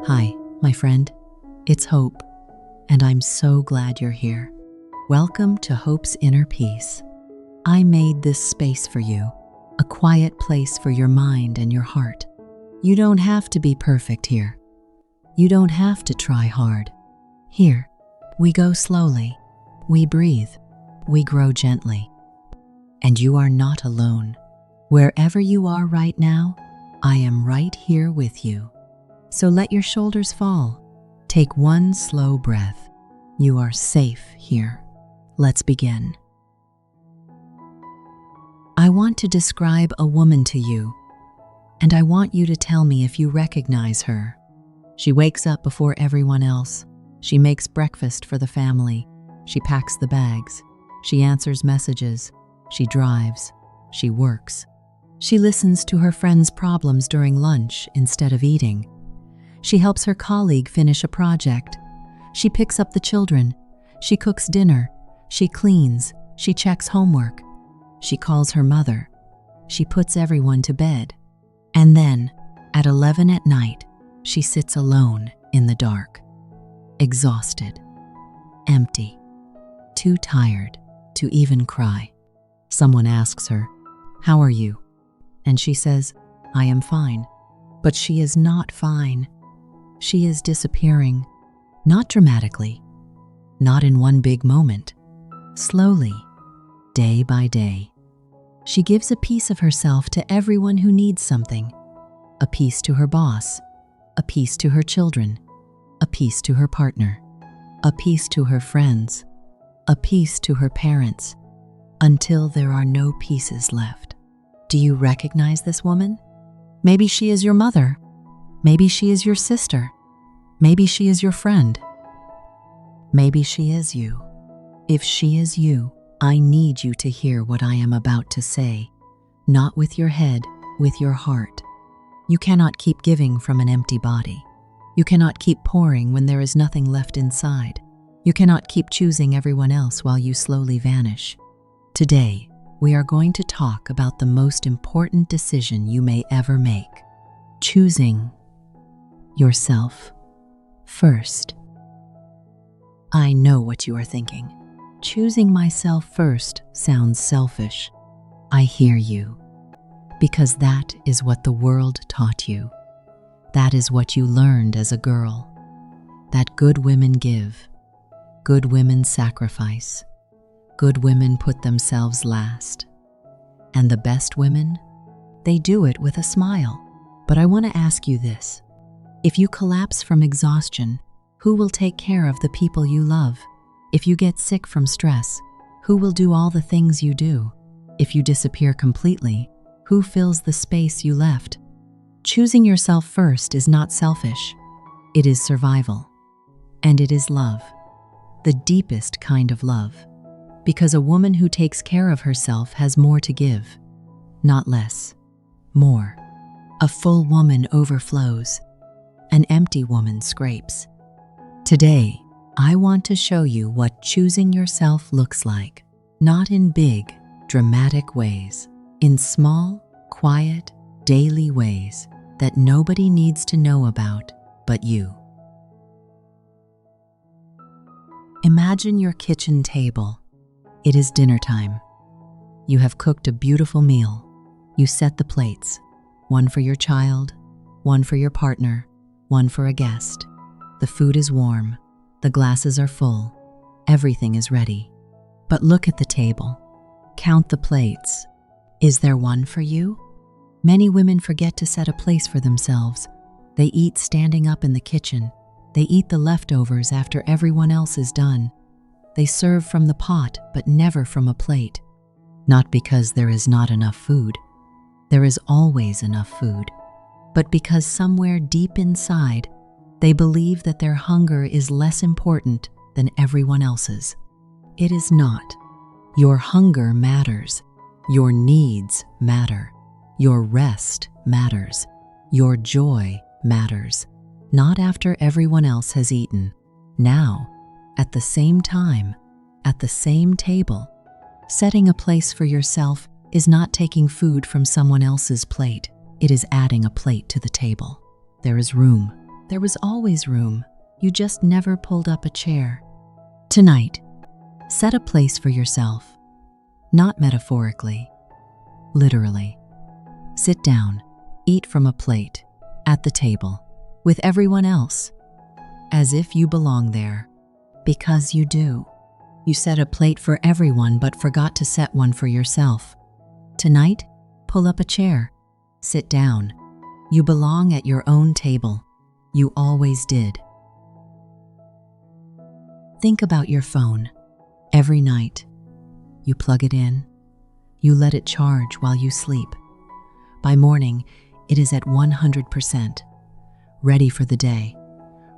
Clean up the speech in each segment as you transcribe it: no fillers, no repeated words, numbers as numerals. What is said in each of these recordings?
Hi, my friend. It's Hope, and I'm so glad you're here. Welcome to Hope's Inner Peace. I made this space for you, a quiet place for your mind and your heart. You don't have to be perfect here. You don't have to try hard. Here, we go slowly, we breathe, we grow gently. And you are not alone. Wherever you are right now, I am right here with you. So let your shoulders fall. Take one slow breath. You are safe here. Let's begin. I want to describe a woman to you, and I want you to tell me if you recognize her. She wakes up before everyone else. She makes breakfast for the family. She packs the bags. She answers messages. She drives. She works. She listens to her friends' problems during lunch instead of eating. She helps her colleague finish a project. She picks up the children. She cooks dinner. She cleans. She checks homework. She calls her mother. She puts everyone to bed. And then, at 11 at night, she sits alone in the dark, exhausted, empty, too tired to even cry. Someone asks her, "How are you?" And she says, "I am fine." But she is not fine. She is disappearing, not dramatically, not in one big moment, slowly, day by day. She gives a piece of herself to everyone who needs something, a piece to her boss, a piece to her children, a piece to her partner, a piece to her friends, a piece to her parents, until there are no pieces left. Do you recognize this woman? Maybe she is your mother. Maybe she is your sister. Maybe she is your friend. Maybe she is you. If she is you, I need you to hear what I am about to say, not with your head, with your heart. You cannot keep giving from an empty body. You cannot keep pouring when there is nothing left inside. You cannot keep choosing everyone else while you slowly vanish. Today, we are going to talk about the most important decision you may ever make: choosing yourself first. I know what you are thinking. Choosing myself first sounds selfish. I hear you, because that is what the world taught you. That is what you learned as a girl. That good women give, good women sacrifice, good women put themselves last. And the best women, they do it with a smile. But I want to ask you this. If you collapse from exhaustion, who will take care of the people you love? If you get sick from stress, who will do all the things you do? If you disappear completely, who fills the space you left? Choosing yourself first is not selfish. It is survival. And it is love. The deepest kind of love. Because a woman who takes care of herself has more to give. Not less. More. A full woman overflows. An empty woman scrapes. Today, I want to show you what choosing yourself looks like. Not in big, dramatic ways. In small, quiet, daily ways that nobody needs to know about but you. Imagine your kitchen table. It is dinner time. You have cooked a beautiful meal. You set the plates, one for your child, one for your partner, one for a guest. The food is warm. The glasses are full. Everything is ready. But look at the table. Count the plates. Is there one for you? Many women forget to set a place for themselves. They eat standing up in the kitchen. They eat the leftovers after everyone else is done. They serve from the pot, but never from a plate. Not because there is not enough food. There is always enough food. But because somewhere deep inside, they believe that their hunger is less important than everyone else's. It is not. Your hunger matters. Your needs matter. Your rest matters. Your joy matters. Not after everyone else has eaten. Now, at the same time, at the same table, Setting a place for yourself is not taking food from someone else's plate. It is adding a plate to the table. There is room. There was always room. You just never pulled up a chair. Tonight, set a place for yourself. Not metaphorically, literally. Sit down, eat from a plate, at the table, with everyone else, as if you belong there, because you do. You set a plate for everyone but forgot to set one for yourself. Tonight, pull up a chair, sit down. You belong at your own table. You always did. Think about your phone. Every night, you plug it in. You let it charge while you sleep. By morning, it is at 100%, ready for the day,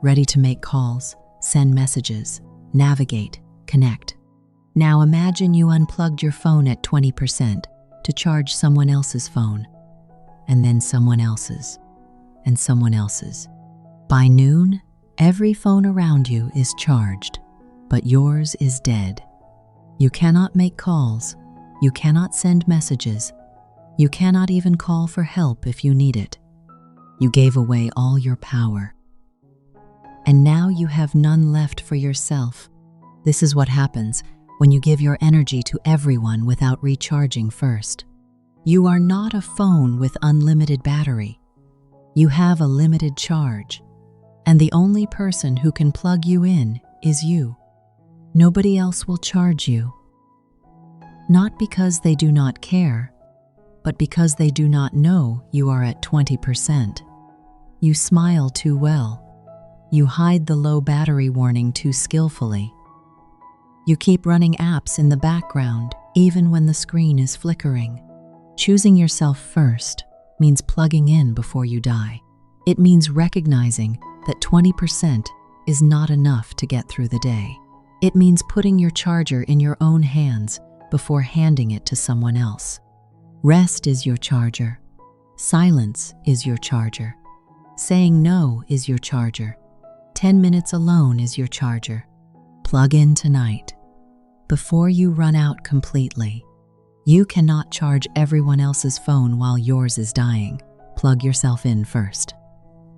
ready to make calls, send messages, navigate, connect. Now imagine you unplugged your phone at 20% to charge someone else's phone, and then someone else's, and someone else's. By noon, every phone around you is charged, but yours is dead. You cannot make calls, you cannot send messages, you cannot even call for help if you need it. You gave away all your power. And now you have none left for yourself. This is what happens when you give your energy to everyone without recharging first. You are not a phone with unlimited battery. You have a limited charge, and the only person who can plug you in is you. Nobody else will charge you. Not because they do not care, but because they do not know you are at 20%. You smile too well. You hide the low battery warning too skillfully. You keep running apps in the background, even when the screen is flickering. Choosing yourself first means plugging in before you die. It means recognizing that 20% is not enough to get through the day. It means putting your charger in your own hands before handing it to someone else. Rest is your charger. Silence is your charger. Saying no is your charger. 10 minutes alone is your charger. Plug in tonight. Before you run out completely, you cannot charge everyone else's phone while yours is dying. Plug yourself in first.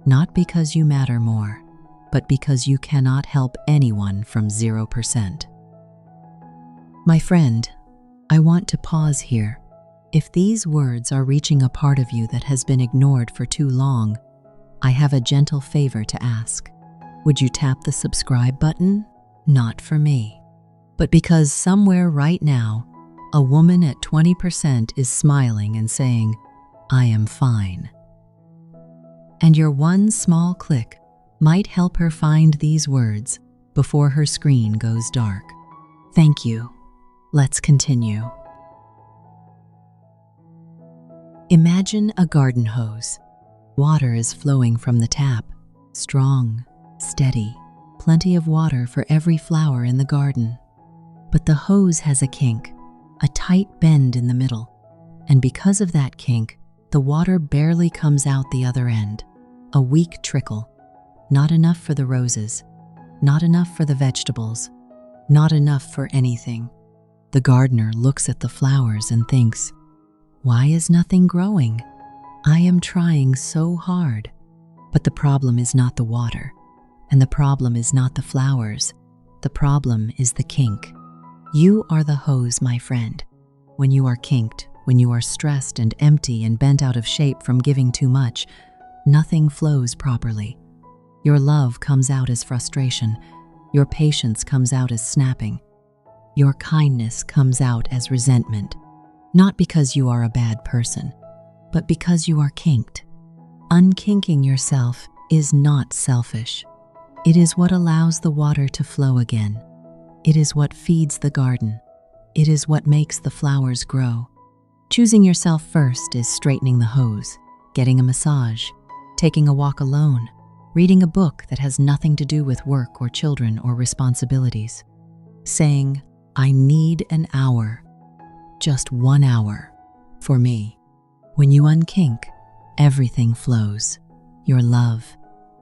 Not because you matter more, but because you cannot help anyone from 0%. My friend, I want to pause here. If these words are reaching a part of you that has been ignored for too long, I have a gentle favor to ask. Would you tap the subscribe button? Not for me, but because somewhere right now, a woman at 20% is smiling and saying, I am fine. And your one small click might help her find these words before her screen goes dark. Thank you. Let's continue. Imagine a garden hose. Water is flowing from the tap, strong, steady, plenty of water for every flower in the garden. But the hose has a kink, a tight bend in the middle, and because of that kink, the water barely comes out the other end. A weak trickle, not enough for the roses, not enough for the vegetables, not enough for anything. The gardener looks at the flowers and thinks, why is nothing growing? I am trying so hard. But the problem is not the water, and the problem is not the flowers. The problem is the kink. You are the hose, my friend. When you are kinked, when you are stressed and empty and bent out of shape from giving too much, nothing flows properly. Your love comes out as frustration. Your patience comes out as snapping. Your kindness comes out as resentment. Not because you are a bad person, but because you are kinked. Unkinking yourself is not selfish. It is what allows the water to flow again. It is what feeds the garden. It is what makes the flowers grow. Choosing yourself first is straightening the hose, getting a massage, taking a walk alone, reading a book that has nothing to do with work or children or responsibilities, saying, I need an hour, just 1 hour, for me. When you unkink, everything flows. Your love,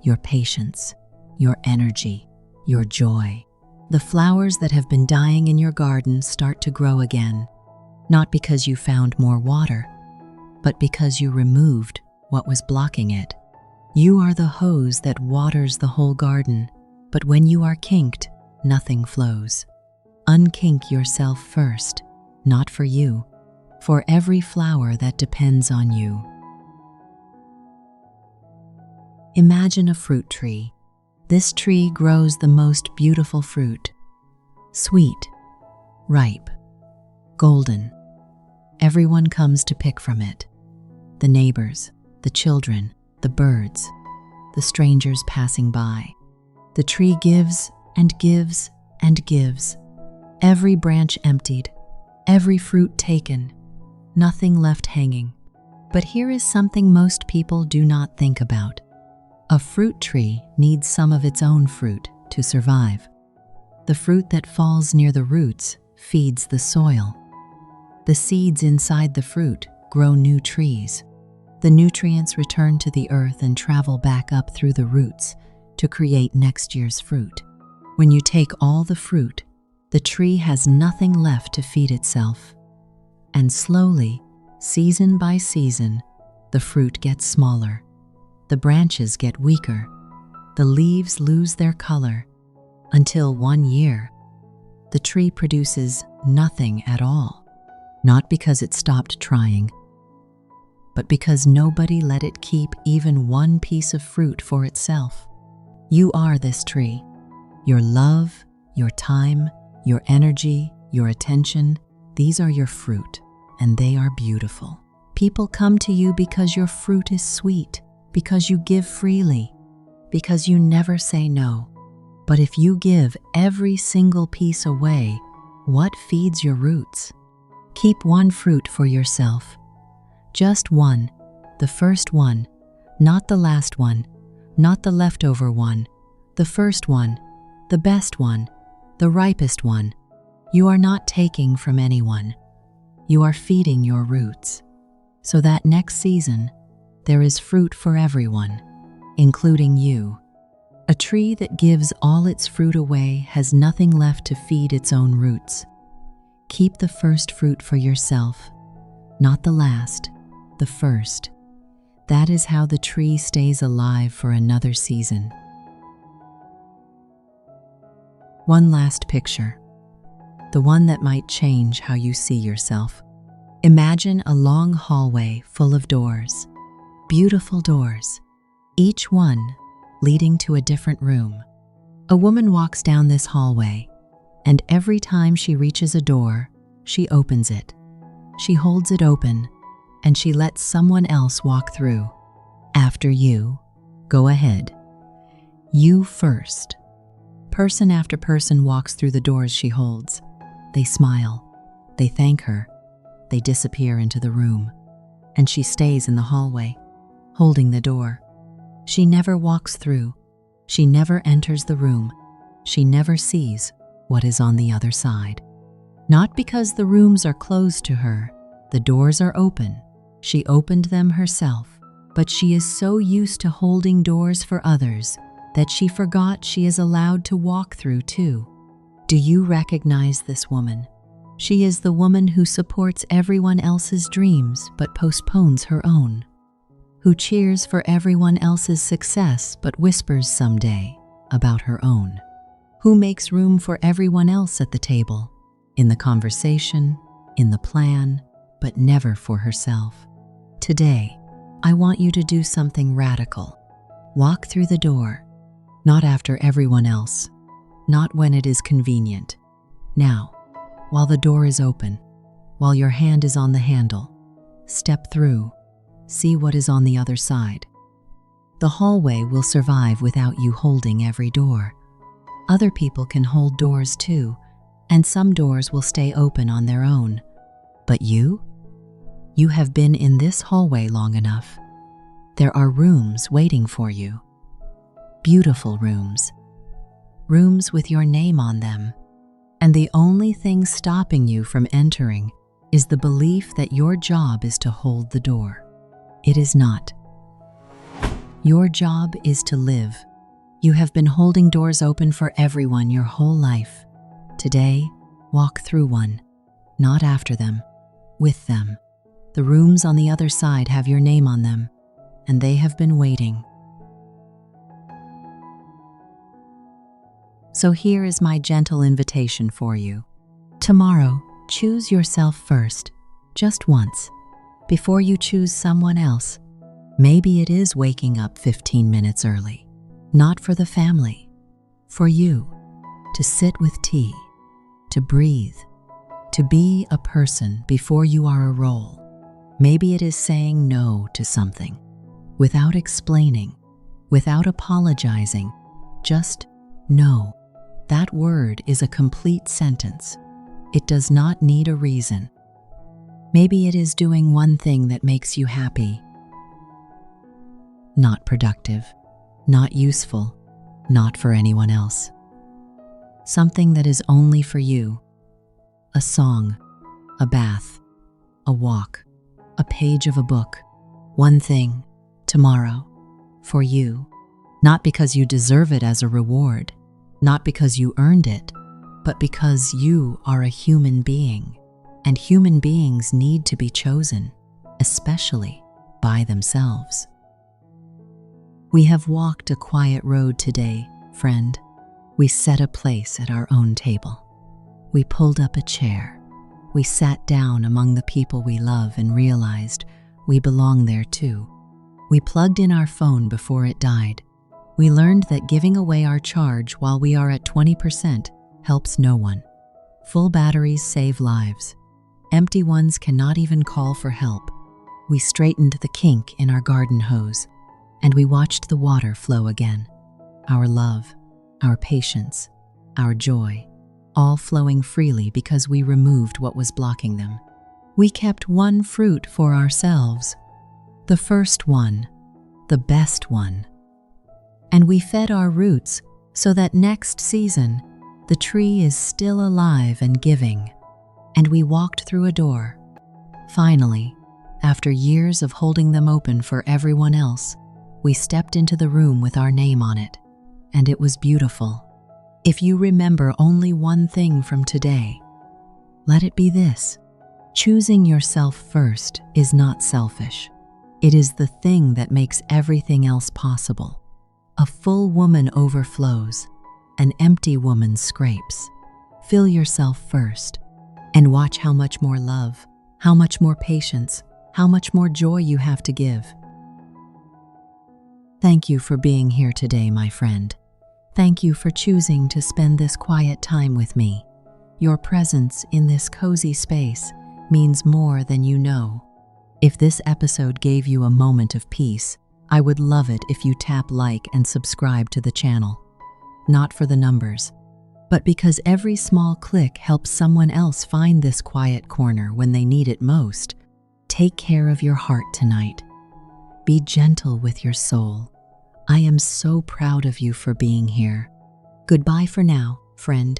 your patience, your energy, your joy, The flowers that have been dying in your garden start to grow again, not because you found more water, but because you removed what was blocking it. You are the hose that waters the whole garden, but when you are kinked, nothing flows. Unkink yourself first, not for you, for every flower that depends on you. Imagine a fruit tree. This tree grows the most beautiful fruit. Sweet, ripe, golden. Everyone comes to pick from it. The neighbors, the children, the birds, the strangers passing by. The tree gives and gives and gives. Every branch emptied, every fruit taken, nothing left hanging. But here is something most people do not think about. A fruit tree needs some of its own fruit to survive. The fruit that falls near the roots feeds the soil. The seeds inside the fruit grow new trees. The nutrients return to the earth and travel back up through the roots to create next year's fruit. When you take all the fruit, the tree has nothing left to feed itself. And slowly, season by season, the fruit gets smaller. The branches get weaker. The leaves lose their color, until one year, the tree produces nothing at all. Not because it stopped trying, but because nobody let it keep even one piece of fruit for itself. You are this tree. Your love, your time, your energy, your attention, these are your fruit, and they are beautiful. People come to you because your fruit is sweet, because you give freely, because you never say no. But if you give every single piece away, what feeds your roots? Keep one fruit for yourself. Just one, the first one, not the last one, not the leftover one, the first one, the best one, the ripest one. You are not taking from anyone. You are feeding your roots, so that next season, there is fruit for everyone, including you. A tree that gives all its fruit away has nothing left to feed its own roots. Keep the first fruit for yourself, not the last, the first. That is how the tree stays alive for another season. One last picture, the one that might change how you see yourself. Imagine a long hallway full of doors, beautiful doors, each one leading to a different room. A woman walks down this hallway, and every time she reaches a door, she opens it. She holds it open, and she lets someone else walk through. After you, go ahead. You first. Person after person walks through the doors she holds. They smile. They thank her. They disappear into the room, and she stays in the hallway, holding the door. She never walks through. She never enters the room. She never sees what is on the other side. Not because the rooms are closed to her. The doors are open. She opened them herself, but she is so used to holding doors for others that she forgot she is allowed to walk through too. Do you recognize this woman? She is the woman who supports everyone else's dreams but postpones her own, who cheers for everyone else's success but whispers someday about her own, who makes room for everyone else at the table, in the conversation, in the plan, but never for herself. Today, I want you to do something radical. Walk through the door, not after everyone else, not when it is convenient. Now, while the door is open, while your hand is on the handle, step through, see what is on the other side. The hallway will survive without you holding every door. Other people can hold doors too, and some doors will stay open on their own. But you? You have been in this hallway long enough. There are rooms waiting for you. Beautiful rooms. Rooms with your name on them. And the only thing stopping you from entering is the belief that your job is to hold the door. It is not. Your job is to live, You have been holding doors open for everyone your whole life. Today, walk through one, not after them, with them. The rooms on the other side have your name on them, and they have been waiting. So here is my gentle invitation for you. Tomorrow, choose yourself first, just once, before you choose someone else. Maybe it is waking up 15 minutes early, not for the family, for you, to sit with tea, to breathe, to be a person before you are a role. Maybe it is saying no to something, without explaining, without apologizing, just no. That word is a complete sentence. It does not need a reason. Maybe it is doing one thing that makes you happy. Not productive, not useful, not for anyone else. Something that is only for you. A song, a bath, a walk, a page of a book. One thing, tomorrow, for you. Not because you deserve it as a reward, not because you earned it, but because you are a human being, and human beings need to be chosen, especially by themselves. We have walked a quiet road today, friend. We set a place at our own table. We pulled up a chair. We sat down among the people we love and realized we belong there too. We plugged in our phone before it died. We learned that giving away our charge while we are at 20% helps no one. Full batteries save lives. Empty ones cannot even call for help. We straightened the kink in our garden hose, and we watched the water flow again. Our love, our patience, our joy, all flowing freely because we removed what was blocking them. We kept one fruit for ourselves, the first one, the best one. And we fed our roots so that next season, the tree is still alive and giving. And we walked through a door. Finally, after years of holding them open for everyone else, we stepped into the room with our name on it, and it was beautiful. If you remember only one thing from today, let it be this: choosing yourself first is not selfish. It is the thing that makes everything else possible. A full woman overflows, an empty woman scrapes. Fill yourself first, and watch how much more love, how much more patience, how much more joy you have to give. Thank you for being here today, my friend. Thank you for choosing to spend this quiet time with me. Your presence in this cozy space means more than you know. If this episode gave you a moment of peace, I would love it if you tap like and subscribe to the channel. Not for the numbers, but because every small click helps someone else find this quiet corner when they need it most. Take care of your heart tonight. Be gentle with your soul. I am so proud of you for being here. Goodbye for now, friend.